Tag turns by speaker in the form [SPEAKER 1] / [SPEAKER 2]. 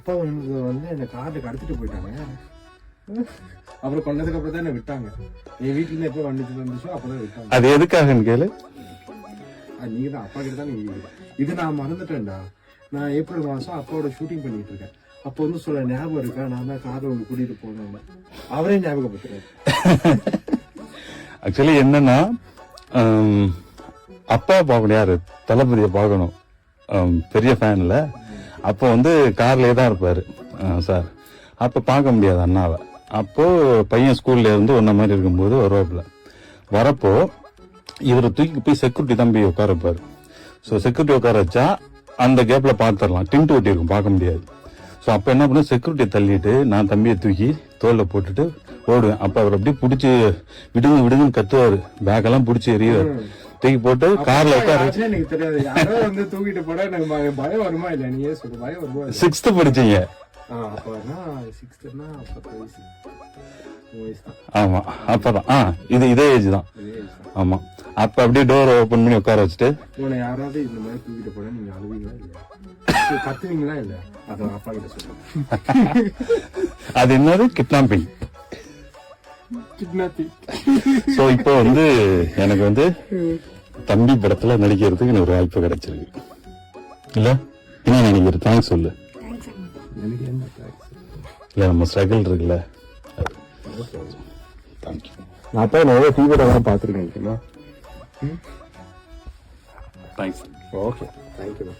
[SPEAKER 1] அப்பா வந்து என்னை கார்டு கடத்திட்டு போயிட்டாங்க. அப்புறம் கொண்டதுக்கு அப்புறம் தான் என்ன விட்டாங்க. என் வீட்டுல இருந்து எப்போ வந்துச்சோ அப்பதான் விட்டாங்க.
[SPEAKER 2] அது எதுக்காகன்னு கேளு.
[SPEAKER 1] நீங்க தான் அப்பா கிட்ட தான் நீங்க. இது நான் மறந்துட்டேன்டா. நான் ஏப்ரல் மாசம் அப்பாவோட ஷூட்டிங் பண்ணிட்டு இருக்கேன். அப்போ வந்து சொல்ல ஞாபகம் இருக்கா, நான் தான் காரை ஒன்று கூட்டிட்டு போனேன். அவரே ஞாபகப்படுத்துறேன்.
[SPEAKER 2] ஆக்சுவலி என்னன்னா, அப்பா பார்க்கணும், யாரு தளபதியை பார்க்கணும், பெரிய ஃபேன்ல. அப்போ வந்து கார்லயே தான் இருப்பாரு சார். அப்ப பார்க்க முடியாது அண்ணாவை. அப்போ பையன் ஸ்கூல்ல இருந்து ஒன்ன மாதிரி இருக்கும்போது வருவாப்புல. வரப்போ இவரை தூக்கி போய் செக்யூரிட்டி தான் போய் உட்கார வைப்பாரு. ஸோ செக்யூரிட்டி உட்கார வச்சா அந்த கேப்ல பார்த்துடலாம், டின்ட்டு ஒட்டி இருக்கும், பார்க்க முடியாது. ஸோ அப்போ என்ன பண்ண, செக்யூரிட்டியை தள்ளிட்டு நான் தம்பியை தூக்கி தோல்ல போட்டுட்டு ஓடுவேன். அப்ப அவர் அப்படியே பிடிச்சி விடுங்க விடுங்கன்னு கத்துவாரு, பேக்கெல்லாம் பிடிச்சி எறிவாரு. தூக்கி போட்டு கார்ல உட்கார.
[SPEAKER 1] எனக்கு தெரியாது, யாரோ வந்து தூக்கிட்டு போட எனக்கு பயம் வருமா இல்ல? நீயே சொல்லு, பயம் வருமா?
[SPEAKER 2] 6th படிச்சீங்க? ஆமா, அப்பதான் இதே ஏஜ் தான். ஆமா, அப்ப அப்படியே டோர் ஓபன் பண்ணி உட்கார வச்சுட்டு,
[SPEAKER 1] யாராவது இந்த மாதிரி தூக்கிட்டு போனா நீங்க அழுவீங்களா இல்ல, கத்துவீங்களா இல்ல? அதான் அப்பா கிட்ட சொல்லுங்க.
[SPEAKER 2] அது என்னது, கிட்னாப்பிங். சோ இப்போ வந்து எனக்கு வந்து தம்பி படத்துல நடிக்கிறதுக்கு எனக்கு ஒரு வாய்ப்பு கிடைச்சிருக்கு இல்ல? என்ன நினைக்கிற? தேங்க்ஸ் சொல்லு. இல்ல நம்ம ஸ்ட்ரகிள் இருக்குல்ல. தேங்க்யூ.
[SPEAKER 1] நான் அப்பா நிறைய டிவியோட பார்த்துருக்கேன்.
[SPEAKER 2] தேங்க்ஸ்.
[SPEAKER 1] Okay, thank you.